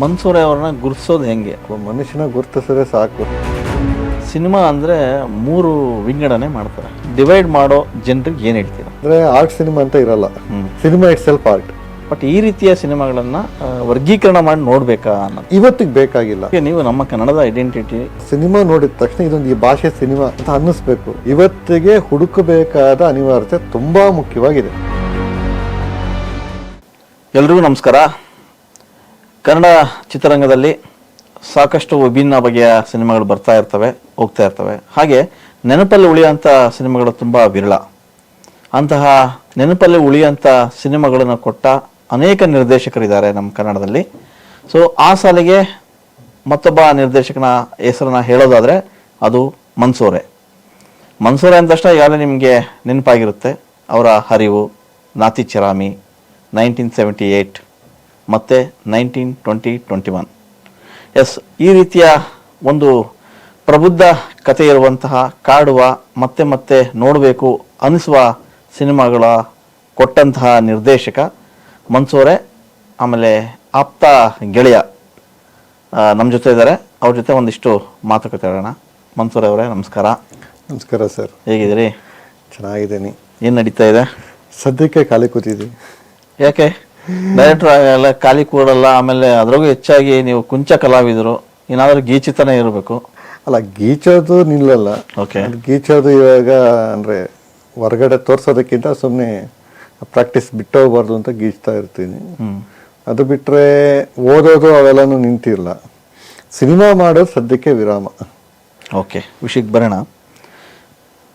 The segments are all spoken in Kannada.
ಮನ್ಸೂರೆ ಅವ್ರನ್ನ ಗುರುತಿಸೋದು ಹೆಂಗೆ? ಮನುಷ್ಯನ ಗುರುತಿಸಿದ್ರೆ ಸಾಕು. ಸಿನಿಮಾ ಅಂದರೆ 3 ವಿಂಗಡಣೆ ಮಾಡ್ತಾರೆ. ಡಿವೈಡ್ ಮಾಡೋ ಜನರಿಗೆ ಏನು ಹೇಳ್ತೀರಾ? ಅಂದರೆ ಆರ್ಟ್ ಸಿನಿಮಾ ಅಂತ ಇರಲ್ಲ, cinema it self art. But ಈ ರೀತಿಯ ಸಿನಿಮಾಗಳನ್ನು ವರ್ಗೀಕರಣ ಮಾಡಿ ನೋಡಬೇಕಾ ಅನ್ನೋದು ಇವತ್ತಿಗೆ ಬೇಕಾಗಿಲ್ಲ. ನೀವು ನಮ್ಮ ಕನ್ನಡದ ಐಡೆಂಟಿಟಿ ಸಿನಿಮಾ ನೋಡಿದ ತಕ್ಷಣ ಇದೊಂದು ಈ ಭಾಷೆ ಸಿನಿಮಾ ಅಂತ ಅನ್ನಿಸ್ಬೇಕು. ಇವತ್ತಿಗೆ ಹುಡುಕಬೇಕಾದ ಅನಿವಾರ್ಯತೆ ತುಂಬಾ ಮುಖ್ಯವಾಗಿದೆ. ಎಲ್ರಿಗೂ ನಮಸ್ಕಾರ. ಕನ್ನಡ ಚಿತ್ರರಂಗದಲ್ಲಿ ಸಾಕಷ್ಟು ವಿಭಿನ್ನ ಬಗೆಯ ಸಿನಿಮಾಗಳು ಬರ್ತಾ ಇರ್ತವೆ, ಹೋಗ್ತಾ ಇರ್ತವೆ. ಹಾಗೆ ನೆನಪಲ್ಲಿ ಉಳಿಯುವಂಥ ಸಿನಿಮಾಗಳು ತುಂಬ ವಿರಳ. ಅಂತಹ ನೆನಪಲ್ಲಿ ಉಳಿಯುವಂಥ ಸಿನಿಮಾಗಳನ್ನು ಕೊಟ್ಟ ಅನೇಕ ನಿರ್ದೇಶಕರಿದ್ದಾರೆ ನಮ್ಮ ಕನ್ನಡದಲ್ಲಿ. ಸೊ ಆ ಸಾಲಿಗೆ ಮತ್ತೊಬ್ಬ ನಿರ್ದೇಶಕನ ಹೆಸರನ್ನ ಹೇಳೋದಾದರೆ ಅದು ಮನ್ಸೂರೆ. ಮನ್ಸೂರೆ ಅಂದ ತಕ್ಷಣ ಈಗಾಗಲೇ ನಿಮಗೆ ನೆನಪಾಗಿರುತ್ತೆ ಅವರ ಹರಿವು, ನಾತಿ ಚರಾಮಿ, 1978 ಮತ್ತು 1920-21. ಎಸ್, ಈ ರೀತಿಯ ಒಂದು ಪ್ರಬುದ್ಧ ಕಥೆ ಇರುವಂತಹ, ಕಾಡುವ, ಮತ್ತೆ ಮತ್ತೆ ನೋಡಬೇಕು ಅನಿಸುವ ಸಿನಿಮಾಗಳ ಕೊಟ್ಟಂತಹ ನಿರ್ದೇಶಕ ಮನ್ಸೂರೆ. ಆಮೇಲೆ ಆಪ್ತ ಗೆಳೆಯ ನಮ್ಮ ಜೊತೆ ಇದ್ದಾರೆ. ಅವ್ರ ಜೊತೆ ಒಂದಿಷ್ಟು ಮಾತುಕತೆ ಹೇಳೋಣ. ಮನ್ಸೂರೆ ಅವರೇ ನಮಸ್ಕಾರ. ನಮಸ್ಕಾರ ಸರ್, ಹೇಗಿದ್ದೀರಿ? ಚೆನ್ನಾಗಿದ್ದೀನಿ. ಏನು ನಡೀತಾ ಇದೆ? ಸದ್ಯಕ್ಕೆ ಖಾಲಿ ಕೂತಿದ್ದೀವಿ. ಯಾಕೆ? ಡೈರೆಕ್ಟರ್ ಎಲ್ಲ ಖಾಲಿ ಕೂಡಲ್ಲ. ಆಮೇಲೆ ಅದ್ರಾಗೂ ಹೆಚ್ಚಾಗಿ ನೀವು ಕುಂಚ ಕಲಾವಿದರು, ಏನಾದರೂ ಗೀಚಿತನೇ ಇರಬೇಕು. ಅಲ್ಲ, ಗೀಚೋದು ನಿಲ್ಲಲ್ಲ. ಓಕೆ, ಗೀಚೋದು ಇವಾಗ ಅಂದರೆ ಹೊರಗಡೆ ತೋರ್ಸೋದಕ್ಕಿಂತ ಸುಮ್ಮನೆ ಪ್ರಾಕ್ಟೀಸ್ ಬಿಟ್ಟೋಗ್ಬಾರ್ದು ಅಂತ ಗೀಚ್ತಾ ಇರ್ತೀನಿ. ಅದು ಬಿಟ್ಟರೆ ಓದೋದು ಅವೆಲ್ಲನೂ ನಿಂತಿಲ್ಲ. ಸಿನಿಮಾ ಮಾಡೋದು ಸದ್ಯಕ್ಕೆ ವಿರಾಮ. ಓಕೆ, ವಿಷಯಕ್ಕೆ ಬರೋಣ.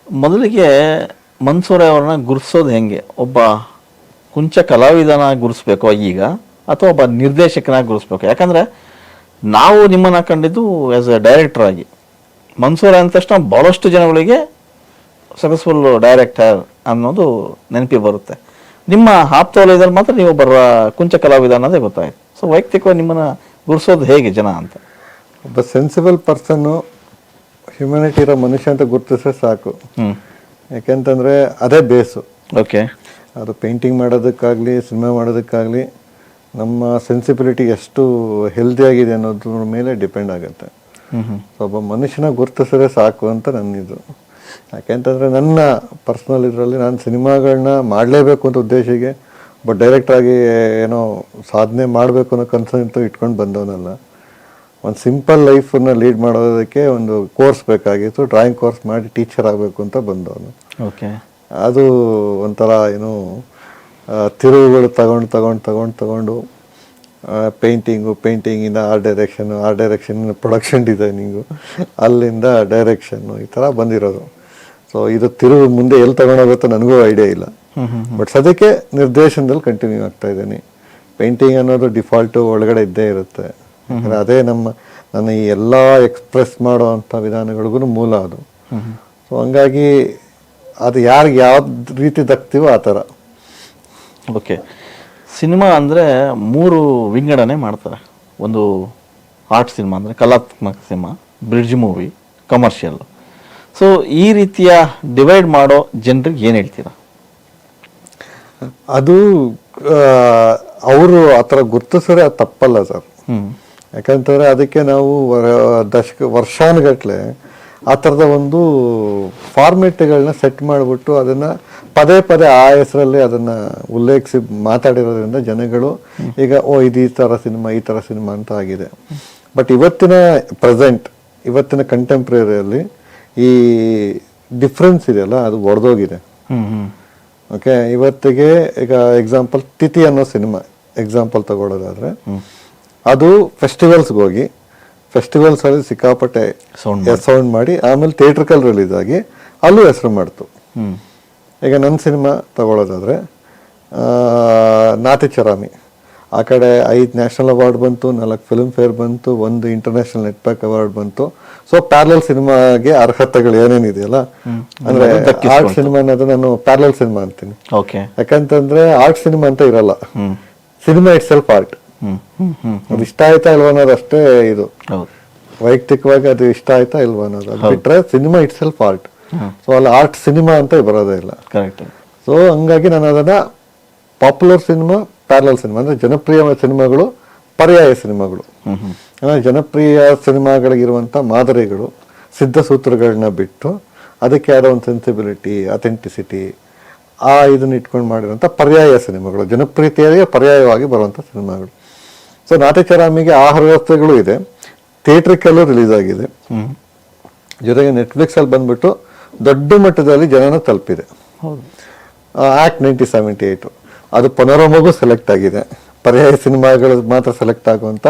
ಮೊದಲಿಗೆ ಮನ್ಸೂರೆ ಅವ್ರನ್ನ ಗುರುತಿಸೋದು ಹೆಂಗೆ? ಒಬ್ಬ ಕುಂಚ ಕಲಾವಿದನ ಗುರುತಿಸ್ಬೇಕು ಈಗ, ಅಥವಾ ಒಬ್ಬ ನಿರ್ದೇಶಕನಾಗಿ ಗುರುತಿಸ್ಬೇಕು? ಯಾಕಂದರೆ ನಾವು ನಿಮ್ಮನ್ನು ಕಂಡಿದ್ದು ಆ್ಯಸ್ ಎ ಡೈರೆಕ್ಟರ್ ಆಗಿ. ಮನ್ಸೂರೆ ಅಂದ ತಕ್ಷಣ ಭಾಳಷ್ಟು ಜನಗಳಿಗೆ ಸಕ್ಸಸ್ಫುಲ್ ಡೈರೆಕ್ಟರ್ ಅನ್ನೋದು ನೆನಪಿ ಬರುತ್ತೆ. ನಿಮ್ಮ ಆಪ್ತ ವಲಯದಲ್ಲಿ ಮಾತ್ರ ನೀವು ಬರುವ ಕುಂಚ ಕಲಾವಿದ ಅನ್ನೋದೇ ಗೊತ್ತಾಯ್ತು. ಸೊ ವೈಯಕ್ತಿಕವಾಗಿ ನಿಮ್ಮನ್ನು ಗುರುತಿಸೋದು ಹೇಗೆ ಜನ ಅಂತ? ಒಬ್ಬ ಸೆನ್ಸಿಬಲ್ ಪರ್ಸನ್ನು, ಹ್ಯುಮ್ಯಾನಿಟಿ ಇರೋ ಮನುಷ್ಯ ಅಂತ ಗುರುತಿಸಿದ್ರೆ ಸಾಕು. ಯಾಕೆಂತಂದರೆ ಅದೇ ಬೇಸು. ಓಕೆ, ಅದು ಪೇಂಟಿಂಗ್ ಮಾಡೋದಕ್ಕಾಗಲಿ, ಸಿನಿಮಾ ಮಾಡೋದಕ್ಕಾಗಲಿ ನಮ್ಮ ಸೆನ್ಸಿಬಿಲಿಟಿ ಎಷ್ಟು ಹೆಲ್ದಿಯಾಗಿದೆ ಅನ್ನೋದ್ರ ಮೇಲೆ ಡಿಪೆಂಡ್ ಆಗುತ್ತೆ. ಒಬ್ಬ ಮನುಷ್ಯನ ಗುರುತಿಸಿದ್ರೆ ಸಾಕು ಅಂತ ನನ್ನಿದು. ಯಾಕೆಂತಂದರೆ ನನ್ನ ಪರ್ಸ್ನಲ್ ಇದರಲ್ಲಿ ನಾನು ಸಿನಿಮಾಗಳನ್ನ ಮಾಡಲೇಬೇಕು ಅಂತ ಉದ್ದೇಶಿಗೆ ಒಬ್ಬ ಡೈರೆಕ್ಟ್ರಾಗಿ ಏನೋ ಸಾಧನೆ ಮಾಡಬೇಕು ಅನ್ನೋ ಕನಸಂತೂ ಇಟ್ಕೊಂಡು ಬಂದವನಲ್ಲ. ಒಂದು ಸಿಂಪಲ್ ಲೈಫನ್ನು ಲೀಡ್ ಮಾಡೋದಕ್ಕೆ ಒಂದು ಕೋರ್ಸ್ ಬೇಕಾಗಿತ್ತು. ಡ್ರಾಯಿಂಗ್ ಕೋರ್ಸ್ ಮಾಡಿ ಟೀಚರ್ ಆಗಬೇಕು ಅಂತ ಬಂದವನು. ಓಕೆ, ಅದು ಒಂಥರ ಏನು ತಿರುವುಗಳು ತಗೊಂಡು ಪೇಂಟಿಂಗಿಂದ ಆರ್ಟ್ ಡೈರೆಕ್ಷನ್ ಪ್ರೊಡಕ್ಷನ್ ಡಿಸೈನಿಂಗು, ಅಲ್ಲಿಂದ ಡೈರೆಕ್ಷನ್ನು, ಈ ಥರ ಬಂದಿರೋದು. ಸೊ ಇದು ತಿರುವು ಮುಂದೆ ಎಲ್ಲಿ ತಗೊಂಡೋಗುತ್ತೋ ನನಗೂ ಐಡಿಯಾ ಇಲ್ಲ. ಬಟ್ ಸದ್ಯಕ್ಕೆ ನಿರ್ದೇಶನದಲ್ಲಿ ಕಂಟಿನ್ಯೂ ಆಗ್ತಾ ಇದ್ದೀನಿ. ಪೇಂಟಿಂಗ್ ಅನ್ನೋದು ಡಿಫಾಲ್ಟು ಒಳಗಡೆ ಇದ್ದೇ ಇರುತ್ತೆ. ಅದೇ ನನ್ನ ಈ ಎಲ್ಲ ಎಕ್ಸ್ಪ್ರೆಸ್ ಮಾಡೋ ಅಂಥ ವಿಧಾನಗಳಿಗೂ ಮೂಲ ಅದು. ಸೊ ಹಂಗಾಗಿ ಅದು ಯಾರಿಗೆ ಯಾವ್ದು ರೀತಿ ದಕ್ತೀವೋ ಆ ಥರ. ಓಕೆ, ಸಿನಿಮಾ ಅಂದರೆ 3 ವಿಂಗಡಣೆ ಮಾಡ್ತಾರೆ. ಒಂದು ಆರ್ಟ್ ಸಿನಿಮಾ ಅಂದರೆ ಕಲಾತ್ಮಕ cinema, bridge movie, commercial. So ಈ ರೀತಿಯ ಡಿವೈಡ್ ಮಾಡೋ ಜನರಿಗೆ ಏನು ಹೇಳ್ತೀರಾ? ಅದು ಅವರು ಆ ಥರ ಗುರ್ತಿಸಿದ್ರೆ ಅದು ತಪ್ಪಲ್ಲ ಸರ್. ಯಾಕಂತಂದರೆ ಅದಕ್ಕೆ ನಾವು ವರ್ಷಾನುಗಟ್ಟಲೆ ಆ ಥರದ ಒಂದು ಫಾರ್ಮೆಟ್ಗಳನ್ನ ಸೆಟ್ ಮಾಡಿಬಿಟ್ಟು ಅದನ್ನು ಪದೇ ಪದೇ ಆ ಹೆಸರಲ್ಲಿ ಅದನ್ನು ಉಲ್ಲೇಖಿಸಿ ಮಾತಾಡಿರೋದ್ರಿಂದ ಜನಗಳು ಈಗ ಇದು ಈ ಥರ ಸಿನಿಮಾ ಅಂತ ಆಗಿದೆ. ಬಟ್ ಇವತ್ತಿನ ಕಂಟೆಂಪ್ರರಿಯಲ್ಲಿ ಈ ಡಿಫ್ರೆನ್ಸ್ ಇದೆಯಲ್ಲ, ಅದು ಒಡೆದೋಗಿದೆ. ಓಕೆ, ಇವತ್ತಿಗೆ ಈಗ ಎಕ್ಸಾಂಪಲ್ ತಿಥಿ ಅನ್ನೋ ಸಿನಿಮಾ ಎಕ್ಸಾಂಪಲ್ ತಗೊಳ್ಳೋದಾದ್ರೆ, ಅದು ಫೆಸ್ಟಿವಲ್ಸ್ಗೆ ಹೋಗಿ ಫೆಸ್ಟಿವಲ್ಸಲ್ಲಿ ಸಿಕ್ಕಾಪಟ್ಟೆ ಸೌಂಡ್ ಮಾಡಿ ಆಮೇಲೆ ಥಿಯೇಟ್ರಿಕಲ್ ರಿಲೀಸ್ ಆಗಿ ಅಲ್ಲೂ ಹೆಸರು ಮಾಡ್ತು. ಈಗ ನನ್ನ ಸಿನಿಮಾ ತಗೊಳ್ಳೋದಾದರೆ ನಾತಿ ಚರಾಮಿ, ಆ ಕಡೆ 5 ನ್ಯಾಷನಲ್ ಅವಾರ್ಡ್ ಬಂತು, 4 ಫಿಲ್ಮ್ ಫೇರ್ ಬಂತು, 1 ಇಂಟರ್ನ್ಯಾಷನಲ್ ನೆಟ್ಪ್ಯಾಕ್ ಅವಾರ್ಡ್ ಬಂತು. ಸೊ ಪ್ಯಾರಲಲ್ ಸಿನಿಮಾಗೆ ಅರ್ಹತೆಗಳು ಏನೇನಿದೆಯಲ್ಲ, ಅಂದರೆ ಆರ್ಟ್ ಸಿನಿಮಾ ಅನ್ನೋದು ನಾನು ಪ್ಯಾರಲಲ್ ಸಿನಿಮಾ ಅಂತೀನಿ. ಯಾಕಂತಂದ್ರೆ ಆರ್ಟ್ ಸಿನಿಮಾ ಅಂತ ಇರಲ್ಲ, ಸಿನಿಮಾ ಇಟ್ ಸೆಲ್ಫ್ ಆರ್ಟ್. ಅದು ಇಷ್ಟ ಆಯ್ತಾ ಇಲ್ವಾ ಅನ್ನೋದು ಅಷ್ಟೇ. ಇದು ವೈಯಕ್ತಿಕವಾಗಿ ಅದು ಇಷ್ಟ ಆಯ್ತಾ ಇಲ್ವಾ ಅನ್ನೋದು, ಅದು ಬಿಟ್ರೆ cinema it self art. So ಅಲ್ಲಿ ಆರ್ಟ್ ಸಿನಿಮಾ ಅಂತ ಬರೋದೇ ಇಲ್ಲ. ಸೊ ಹಂಗಾಗಿ ನಾನು ಅದನ್ನ ಪಾಪ್ಯುಲರ್ ಸಿನಿಮಾ, ಪ್ಯಾರಲಲ್ ಸಿನಿಮಾ ಅಂದ್ರೆ ಜನಪ್ರಿಯ ಸಿನಿಮಾಗಳು, ಪರ್ಯಾಯ ಸಿನಿಮಾಗಳು ಜನಪ್ರಿಯ ಸಿನಿಮಾಗಳಿಗಿರುವಂಥ ಮಾದರಿಗಳು, ಸಿದ್ಧ ಸೂತ್ರಗಳನ್ನ ಬಿಟ್ಟು ಅದಕ್ಕೆ ಆದ ಒಂದು ಸೆನ್ಸಿಬಿಲಿಟಿ, ಅಥೆಂಟಿಸಿಟಿ, ಇದನ್ನ ಇಟ್ಕೊಂಡು ಮಾಡಿರುವಂಥ ಪರ್ಯಾಯ ಸಿನಿಮಾಗಳು, ಜನಪ್ರಿಯತೆಗೆ ಪರ್ಯಾಯವಾಗಿ ಬರುವಂಥ ಸಿನಿಮಾಗಳು. ಸೊ ನಾಟ್ಯಚರಾಮಿಗೆ ಆ ವ್ಯವಸ್ಥೆಗಳು ಇದೆ, ಥಿಯೇಟ್ರಿಕಲ್ಲೂ ರಿಲೀಸ್ ಆಗಿದೆ, ಜೊತೆಗೆ ನೆಟ್ಫ್ಲಿಕ್ಸಲ್ಲಿ ಬಂದ್ಬಿಟ್ಟು ದೊಡ್ಡ ಮಟ್ಟದಲ್ಲಿ ಜನನ ತಲುಪಿದೆ. ಆಕ್ಟ್ 1978 ಅದು ಪನೋರಮಗೂ ಸೆಲೆಕ್ಟ್ ಆಗಿದೆ, ಪರ್ಯಾಯ ಸಿನಿಮಾಗಳು ಮಾತ್ರ ಸೆಲೆಕ್ಟ್ ಆಗುವಂಥ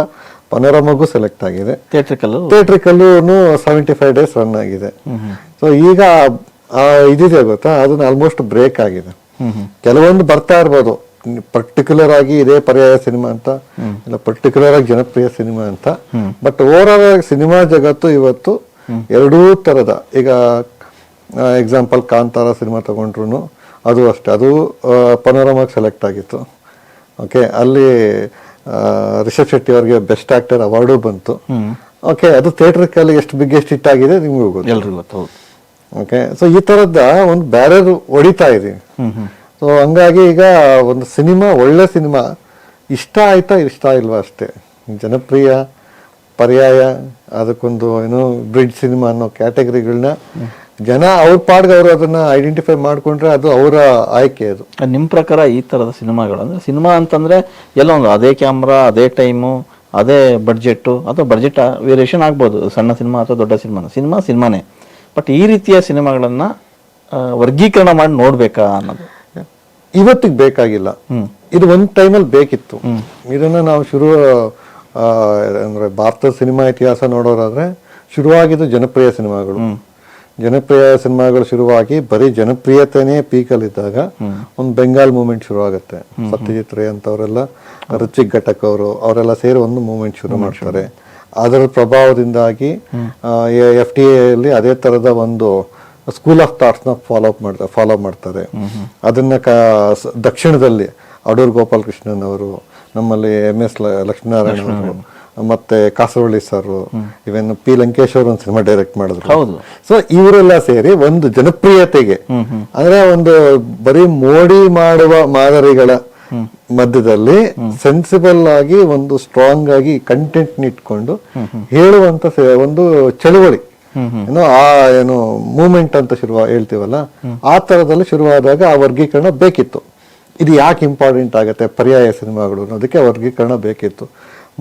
ಪನೋರಮಗೂ ಸೆಲೆಕ್ಟ್ ಆಗಿದೆ, ಥಿಯೇಟ್ರಿಕಲ್ಲೂ 75 ಡೇಸ್ ರನ್ ಆಗಿದೆ. ಸೊ ಈಗ ಇದಿದೆ ಗೊತ್ತಾ, ಅದನ್ನ ಆಲ್ಮೋಸ್ಟ್ ಬ್ರೇಕ್ ಆಗಿದೆ. ಕೆಲವೊಂದು ಬರ್ತಾ ಇರ್ಬೋದು ಪರ್ಟಿಕ್ಯುಲರ್ ಆಗಿ ಇದೇ ಪರ್ಯಾಯ ಸಿನಿಮಾ ಅಂತ, ಇಲ್ಲ ಪರ್ಟಿಕ್ಯುಲರ್ ಆಗಿ ಜನಪ್ರಿಯ ಸಿನಿಮಾ ಅಂತ, ಬಟ್ ಓವರ್ ಆಲ್ ಸಿನಿಮಾ ಜಗತ್ತು ಇವತ್ತು ಎರಡೂ ತರದ, ಈಗ ಎಕ್ಸಾಂಪಲ್ ಕಾಂತಾರ ಸಿನಿಮಾ ತಗೊಂಡ್ರು ಅದು ಅಷ್ಟೇ, ಅದು ಪನೋರಮಾಗೆ ಸೆಲೆಕ್ಟ್ ಆಗಿತ್ತು. ಓಕೆ, ಅಲ್ಲಿ ರಿಷಬ್ ಶೆಟ್ಟಿ ಅವರಿಗೆ ಬೆಸ್ಟ್ ಆಕ್ಟರ್ ಅವಾರ್ಡು ಬಂತು. ಓಕೆ, ಅದು ಥಿಯೇಟ್ರಿಕಲ್ಲಿ ಎಷ್ಟು ಬಿಗ್ಗೆಸ್ಟ್ ಹಿಟ್ ಆಗಿದೆ ನಿಮ್ಗೂ ಗೊತ್ತು. ಓಕೆ, ಸೊ ಈ ತರದ ಒಂದು ಬ್ಯಾರಿಯರ್ ಹೊಡಿತಾ ಇದೆ. ಸೊ ಹಂಗಾಗಿ ಈಗ ಒಂದು ಸಿನಿಮಾ, ಒಳ್ಳೆ ಸಿನಿಮಾ ಇಷ್ಟ ಆಯ್ತಾ ಇಷ್ಟ ಇಲ್ವಾ ಅಷ್ಟೇ. ಜನಪ್ರಿಯ, ಪರ್ಯಾಯ, ಅದಕ್ಕೊಂದು ಏನೋ ಬ್ರಿಡ್ಜ್ ಸಿನಿಮಾ ಅನ್ನೋ ಕ್ಯಾಟಗರಿಗಳನ್ನ ಜನ ಅವ್ರ ಪಾಡ್ಗೆ ಅವರು ಅದನ್ನ ಐಡೆಂಟಿಫೈ ಮಾಡ್ಕೊಂಡ್ರೆ ಅದು ಅವರ ಆಯ್ಕೆ. ಅದು ನಿಮ್ಮ ಪ್ರಕಾರ ಈ ತರದ ಸಿನಿಮಾಗಳು ಅಂದ್ರೆ, ಸಿನಿಮಾ ಅಂತಂದ್ರೆ ಎಲ್ಲ ಒಂದು ಅದೇ ಕ್ಯಾಮ್ರಾ, ಅದೇ ಟೈಮು, ಅದೇ ಬಡ್ಜೆಟ್ಟು, ಅಥವಾ ಬಡ್ಜೆಟ್ ವೇರಿಯೇಷನ್ ಆಗ್ಬೋದು, ಸಣ್ಣ ಸಿನಿಮಾ ಅಥವಾ ದೊಡ್ಡ ಸಿನಿಮಾನೇ. ಬಟ್ ಈ ರೀತಿಯ ಸಿನಿಮಾಗಳನ್ನ ವರ್ಗೀಕರಣ ಮಾಡಿ ನೋಡ್ಬೇಕಾ ಅನ್ನೋದು ಇವತ್ತಿಗೆ ಬೇಕಾಗಿಲ್ಲ. ಇದು ಒಂದು ಟೈಮಲ್ಲಿ ಬೇಕಿತ್ತು. ಇದನ್ನ ನಾವು ಅಂದ್ರೆ ಭಾರತದ ಸಿನಿಮಾ ಇತಿಹಾಸ ನೋಡೋರಾದ್ರೆ ಶುರುವಾಗಿದ್ದು ಜನಪ್ರಿಯ ಸಿನಿಮಾಗಳು ಶುರುವಾಗಿ ಬರೀ ಜನಪ್ರಿಯತೆನೇ ಪೀಕಲ್ಲಿದ್ದಾಗ ಒಂದು ಬೆಂಗಾಲ್ ಮೂವ್ಮೆಂಟ್ ಶುರು ಆಗುತ್ತೆ. ಸತ್ಯಜಿತ್ ರೇ ಅಂತವರೆಲ್ಲ, ಋತ್ವಿಕ್ ಘಟಕ್ ಅವರೆಲ್ಲ ಸೇರಿ ಒಂದು ಮೂವ್ಮೆಂಟ್ ಶುರು ಮಾಡ್ತಾರೆ. ಅದರ ಪ್ರಭಾವದಿಂದಾಗಿ FTA ಅಲ್ಲಿ ಅದೇ ತರದ ಒಂದು ಸ್ಕೂಲ್ ಆಫ್ ಥಾಟ್ಸ್ ನ ಫಾಲೋ ಮಾಡ್ತಾರೆ. ಅದನ್ನ ದಕ್ಷಿಣದಲ್ಲಿ ಅಡೂರು ಗೋಪಾಲಕೃಷ್ಣನ್ ಅವರು, ನಮ್ಮಲ್ಲಿ MS ಲಕ್ಷ್ಮೀನಾರಾಯಣ ಅವರು, ಮತ್ತೆ ಕಾಸರವಳ್ಳಿ ಸರ್, ಇವನ್ P ಲಂಕೇಶ್ ಅವರು ಒಂದು ಸಿನಿಮಾ ಡೈರೆಕ್ಟ್ ಮಾಡಿದ್ರು. ಸೊ ಇವರೆಲ್ಲ ಸೇರಿ ಒಂದು ಜನಪ್ರಿಯತೆಗೆ, ಅಂದ್ರೆ ಒಂದು ಬರೀ ಮೋಡಿ ಮಾಡುವ ಮಾದರಿಗಳ ಮಧ್ಯದಲ್ಲಿ ಸೆನ್ಸಿಬಲ್ ಆಗಿ ಒಂದು ಸ್ಟ್ರಾಂಗ್ ಆಗಿ ಕಂಟೆಂಟ್ ಇಟ್ಕೊಂಡು ಹೇಳುವಂತ ಒಂದು ಚಳುವಳಿ, ಏನು ಮೂವ್ಮೆಂಟ್ ಅಂತ ಹೇಳ್ತೀವಲ್ಲ, ಆ ತರದಲ್ಲಿ ಶುರುವಾದಾಗ ಆ ವರ್ಗೀಕರಣ ಬೇಕಿತ್ತು. ಇದು ಯಾಕೆ ಇಂಪಾರ್ಟೆಂಟ್ ಆಗುತ್ತೆ ಪರ್ಯಾಯ ಸಿನಿಮಾಗಳು ಅನ್ನೋದಕ್ಕೆ ವರ್ಗೀಕರಣ ಬೇಕಿತ್ತು.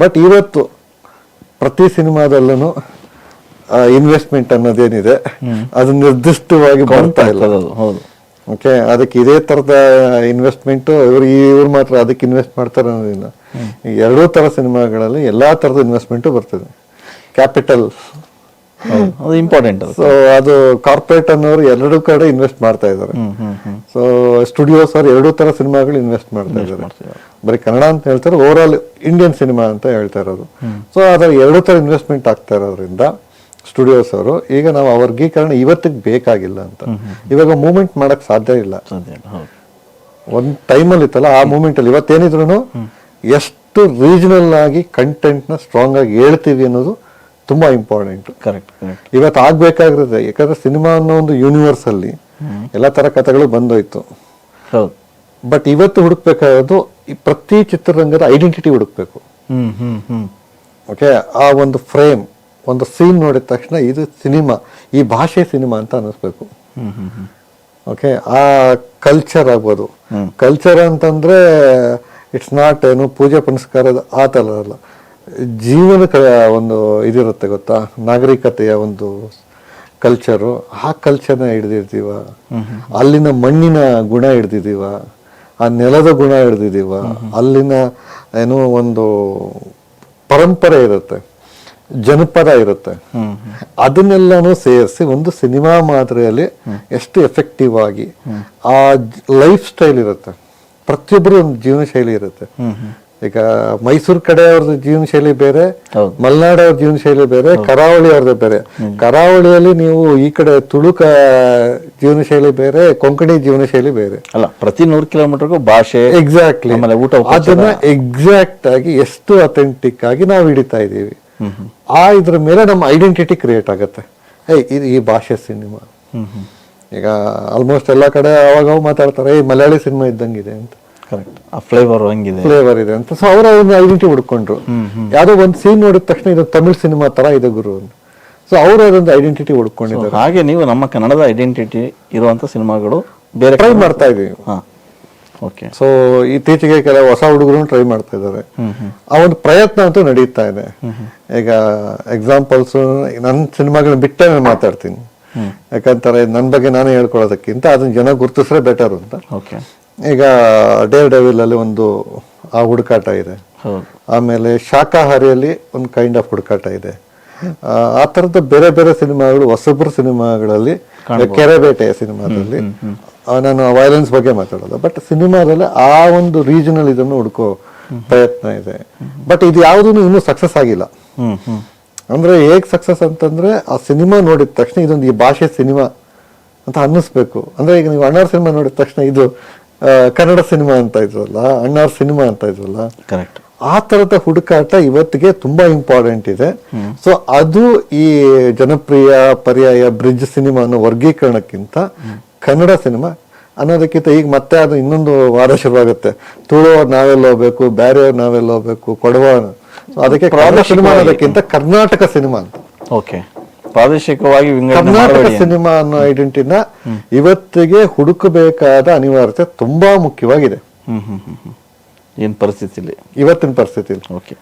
ಬಟ್ ಇವತ್ತು ಪ್ರತಿ ಸಿನಿಮಾದಲ್ಲೂ ಇನ್ವೆಸ್ಟ್ಮೆಂಟ್ ಅನ್ನೋದೇನಿದೆ ಅದು ನಿರ್ದಿಷ್ಟವಾಗಿ ಬರ್ತಾ ಇಲ್ಲ. ಓಕೆ, ಅದಕ್ಕೆ ಇದೇ ತರದ ಇನ್ವೆಸ್ಟ್ಮೆಂಟ್ ಇವ್ರು ಮಾತ್ರ ಅದಕ್ಕೆ ಇನ್ವೆಸ್ಟ್ ಮಾಡ್ತಾರೆ ಅನ್ನೋದಿಲ್ಲ. ಎರಡೂ ತರ ಸಿನಿಮಾಗಳಲ್ಲಿ ಎಲ್ಲಾ ತರದ ಇನ್ವೆಸ್ಟ್ಮೆಂಟ್ ಬರ್ತದೆ. Capital important. ಸೊ ಅದು ಕಾರ್ಪೊರೇಟ್ ಅನ್ನೋರು ಎರಡೂ ಕಡೆ ಇನ್ವೆಸ್ಟ್ ಮಾಡ್ತಾ ಇದ್ದಾರೆ. ಸೊ ಸ್ಟುಡಿಯೋಸ್ ಅವ್ರು ಎರಡೂ ತರ ಸಿನಿಮಾಗಳು ಇನ್ವೆಸ್ಟ್ ಮಾಡ್ತಾ ಇದ್ದಾರೆ. ಬರೀ ಕನ್ನಡ ಅಂತ ಹೇಳ್ತಾರೆ, ಓವರ್ ಆಲ್ ಇಂಡಿಯನ್ ಸಿನಿಮಾ ಅಂತ ಹೇಳ್ತಾ ಇರೋದು. ಸೊ ಅದ್ರ ಎರಡೂ ತರ ಇನ್ವೆಸ್ಟ್ಮೆಂಟ್ ಆಗ್ತಾ ಇರೋದ್ರಿಂದ ಸ್ಟುಡಿಯೋಸ್ ಅವರು ಈಗ ನಾವು ಆ ವರ್ಗೀಕರಣ ಇವತ್ತಿಗೆ ಬೇಕಾಗಿಲ್ಲ ಅಂತ, ಇವಾಗ ಮೂವ್ಮೆಂಟ್ ಮಾಡಕ್ ಸಾಧ್ಯ ಇಲ್ಲ. ಒಂದ್ ಟೈಮಲ್ಲಿ ಇತ್ತಲ್ಲ, ಆ ಮೂವ್ಮೆಂಟ್ ಅಲ್ಲಿ ಇವತ್ತೇನಿದ್ರು ಎಷ್ಟು ರೀಜನಲ್ ಆಗಿ ಕಂಟೆಂಟ್ ನ ಸ್ಟ್ರಾಂಗ್ ಆಗಿ ಹೇಳ್ತೀವಿ ಅನ್ನೋದು ತುಂಬಾ ಇಂಪಾರ್ಟೆಂಟ್. ಕರೆಕ್ಟ್. ಇವತ್ತು ಆಗ್ಬೇಕಾಗಿರುತ್ತೆ, ಯಾಕಂದ್ರೆ ಸಿನಿಮಾ ಅನ್ನೋ ಒಂದು ಯೂನಿವರ್ಸ್ ಅಲ್ಲಿ ಎಲ್ಲಾ ತರ ಕಥೆಗಳು ಬಂದೋಯ್ತು. ಬಟ್ ಇವತ್ತು ಹುಡುಕ್ಬೇಕಾಗೋದು ಪ್ರತಿ ಚಿತ್ರರಂಗದ ಐಡೆಂಟಿಟಿ ಹುಡುಕ್ಬೇಕು. ಓಕೆ, ಆ ಒಂದು ಫ್ರೇಮ್, ಒಂದು ಸೀನ್ ನೋಡಿದ ತಕ್ಷಣ ಇದು ಸಿನಿಮಾ, ಈ ಭಾಷೆ ಸಿನಿಮಾ ಅಂತ ಅನ್ನಿಸ್ಬೇಕು. ಓಕೆ, ಆ ಕಲ್ಚರ್ ಆಗ್ಬೋದು. ಕಲ್ಚರ್ ಅಂತಂದ್ರೆ ಇಟ್ಸ್ ನಾಟ್ ಏನು ಪೂಜೆ ಪುನಸ್ಕಾರದ ಆ ತರ ಅಲ್ಲ, ಜೀವನ ಒಂದು ಇದಿರುತ್ತೆ ಗೊತ್ತಾ, ನಾಗರಿಕತೆಯ ಒಂದು ಕಲ್ಚರು. ಆ ಕಲ್ಚರ್ನ ಹಿಡ್ದಿರ್ತೀವ, ಅಲ್ಲಿನ ಮಣ್ಣಿನ ಗುಣ ಹಿಡ್ದಿದೀವ, ಆ ನೆಲದ ಗುಣ ಹಿಡ್ದಿದೀವ, ಅಲ್ಲಿನ ಏನೋ ಒಂದು ಪರಂಪರೆ ಇರುತ್ತೆ, ಜನಪದ ಇರುತ್ತೆ. ಅದನ್ನೆಲ್ಲಾನು ಸೇರಿಸಿ ಒಂದು ಸಿನಿಮಾ ಮಾದರಿಯಲ್ಲಿ ಎಷ್ಟು ಎಫೆಕ್ಟಿವ್ ಆಗಿ ಆ ಲೈಫ್ ಸ್ಟೈಲ್ ಇರುತ್ತೆ. ಪ್ರತಿಯೊಬ್ಬರು ಒಂದು ಜೀವನ ಶೈಲಿ ಇರುತ್ತೆ. ಈಗ ಮೈಸೂರು ಕಡೆ ಅವ್ರದ್ದು ಜೀವನ ಶೈಲಿ ಬೇರೆ, ಮಲೆನಾಡು ಅವ್ರ ಜೀವನ ಶೈಲಿ ಬೇರೆ, ಕರಾವಳಿ ಅವ್ರದ್ದು ಬೇರೆ. ಕರಾವಳಿಯಲ್ಲಿ ನೀವು ಈ ಕಡೆ ತುಳುಕ ಜೀವನ ಶೈಲಿ ಬೇರೆ, ಕೊಂಕಣಿ ಜೀವನ ಶೈಲಿ ಬೇರೆ ಅಲ್ಲ. ಪ್ರತಿ 100 ಕಿಲೋಮೀಟರ್ಗೂ ಭಾಷೆ, ಎಕ್ಸಾಕ್ಟ್ಲಿ, ಅದನ್ನ ಎಕ್ಸಾಕ್ಟ್ ಆಗಿ ಎಷ್ಟು ಅಥೆಂಟಿಕ್ ಆಗಿ ನಾವು ಹಿಡಿತಾ ಇದೀವಿ, ಇದ್ರ ಮೇಲೆ ನಮ್ಮ ಐಡೆಂಟಿಟಿ ಕ್ರಿಯೇಟ್ ಆಗತ್ತೆ. ಇದು ಈ ಭಾಷೆ ಸಿನಿಮಾ. ಈಗ ಆಲ್ಮೋಸ್ಟ್ ಎಲ್ಲಾ ಕಡೆ ಅವಾಗ ಮಾತಾಡ್ತಾರೆ, ಮಲಯಾಳಿ ಸಿನಿಮಾ ಇದ್ದಂಗಿದೆ ಅಂತ. ಕರೆಕ್ಟ್. ಆ ಫ್ಲೇವರ್ ಹಂಗಿದೆ. ಫ್ಲೇವರ್ ಇದೆ ಅಂತ. ಸೊ ಅವರ ಒಂದು ಐಡೆಂಟಿಟಿ ಹುಡ್ಕೊಂಡ್ರು. ಯಾವ್ದೋ ಒಂದು ಸೀನ್ ನೋಡಿದ ತಕ್ಷಣ ಇದು ತಮಿಳ್ ಸಿನಿಮಾ ತರ ಇದೆ ಗುರು ಅಂತ. ಸೊ ಅವರು ಅದೊಂದು ಐಡೆಂಟಿಟಿ ಹುಡ್ಕೊಂಡಿದ್ದಾರೆ. ಹಾಗೆ ನೀವು ನಮ್ಮ ಕನ್ನಡದ ಐಡೆಂಟಿಟಿ ಇರುವಂತ ಸಿನಿಮಾಗಳು ಬೇರೆ ಟ್ರೈ ಮಾಡ್ತಾ ಇದೀವಿ. ಓಕೆ. ಸೊ ಇತ್ತೀಚೆಗೆ ಕೆಲವು ಹೊಸ ಹುಡುಗರು ಟ್ರೈ ಮಾಡ್ತಾ ಇದ್ದಾರೆ. ಆ ಒಂದು ಪ್ರಯತ್ನ ಅಂತೂ ನಡೀತಾ ಇದೆ. ಈಗ ಎಕ್ಸಾಂಪಲ್ಸ್ ನನ್ನ ಸಿನಿಮಾಗಳನ್ನ ಬಿಟ್ಟೆ ನಾನು ಮಾತಾಡ್ತೀನಿ. ಯಾಕಂತಾರೆ ನನ್ನ ಬಗ್ಗೆ ನಾನೇ ಹೇಳ್ಕೊಳ್ಳೋದಕ್ಕಿಂತ ಅದನ್ನ ಜನ ಗುರುತಿಸ್ರೆ ಬೆಟರ್ ಅಂತ. ಓಕೆ. ಈಗ ಡೇರ್ ಡೆವಿಲ್ ಅಲ್ಲಿ ಒಂದು ಆ ಹುಡುಕಾಟ ಇದೆ. ಆಮೇಲೆ ಶಾಕಾಹಾರಿಯಲ್ಲಿ ಒಂದು ಕೈಂಡ್ ಆಫ್ ಹುಡುಕಾಟ ಇದೆ. ಆ ತರದ ಬೇರೆ ಬೇರೆ ಸಿನಿಮಾಗಳು ಹೊಸಬ್ರ ಸಿನಿಮಾಗಳಲ್ಲಿ, ಕೆರೆಬೇಟೆ ಸಿನಿಮಾದಲ್ಲಿ ನಾನು ವೈಲೆನ್ಸ್ ಬಗ್ಗೆ ಮಾತಾಡೋದು, ಬಟ್ ಸಿನಿಮಾದಲ್ಲಿ ಆ ಒಂದು ರೀಜನಲ್ ಇದನ್ನು ಹುಡುಕೋ ಪ್ರಯತ್ನ ಇದೆ. ಬಟ್ ಇದು ಯಾವುದೂ ಇನ್ನೂ ಸಕ್ಸಸ್ ಆಗಿಲ್ಲ. ಅಂದ್ರೆ ಹೇಗ್ ಸಕ್ಸಸ್ ಅಂತಂದ್ರೆ ಆ ಸಿನಿಮಾ ನೋಡಿದ ತಕ್ಷಣ ಇದೊಂದು ಈ ಭಾಷೆ ಸಿನಿಮಾ ಅಂತ ಅನ್ನಿಸ್ಬೇಕು. ಅಂದ್ರೆ ಈಗ ನೀವು ಅಣ್ಣಾರ್ ಸಿನಿಮಾ ನೋಡಿದ ತಕ್ಷಣ ಇದು ಕನ್ನಡ ಸಿನಿಮಾ ಅಂತ ಇದ್ರಲ್ಲ, ಅಣ್ಣಾರ್ ಸಿನಿಮಾ ಅಂತ ಇದ್ರಲ್ಲ, ಕರೆಕ್ಟ್. ಆ ತರದ ಹುಡುಕಾಟ ಇವತ್ತಿಗೆ ತುಂಬಾ ಇಂಪಾರ್ಟೆಂಟ್ ಇದೆ. ಸೊ ಅದು ಈ ಜನಪ್ರಿಯ ಪರ್ಯಾಯ ಬ್ರಿಡ್ಜ್ ಸಿನಿಮಾ ಅನ್ನೋ ವರ್ಗೀಕರಣಕ್ಕಿಂತ ಕನ್ನಡ ಸಿನಿಮಾ ಅನ್ನೋದಕ್ಕಿಂತ ಈಗ ಮತ್ತೆ ಅದು ಇನ್ನೊಂದು ವಾರ ಶುರುವಾಗುತ್ತೆ. ತುಳುವವ್ರು ನಾವೆಲ್ಲ ಹೋಗ್ಬೇಕು, ಬ್ಯಾರೆಯವ್ರು ನಾವೆಲ್ಲ ಹೋಗ್ಬೇಕು, ಕೊಡವ. ಅದಕ್ಕೆ ಸಿನಿಮಾ ಅನ್ನೋದಕ್ಕಿಂತ ಕರ್ನಾಟಕ ಸಿನಿಮಾ ಅಂತ. ಓಕೆ. ಪ್ರಾದೇಶಿಕವಾಗಿ ಕರ್ನಾಟಕ ಸಿನಿಮಾ ಅನ್ನೋ ಐಡೆಂಟಿಟಿನ ಇವತ್ತಿಗೆ ಹುಡುಕಬೇಕಾದ ಅನಿವಾರ್ಯತೆ ತುಂಬಾ ಮುಖ್ಯವಾಗಿದೆ ಏನ್ ಪರಿಸ್ಥಿತಿಲಿ, ಇವತ್ತಿನ ಪರಿಸ್ಥಿತಿಲಿ. ಓಕೆ.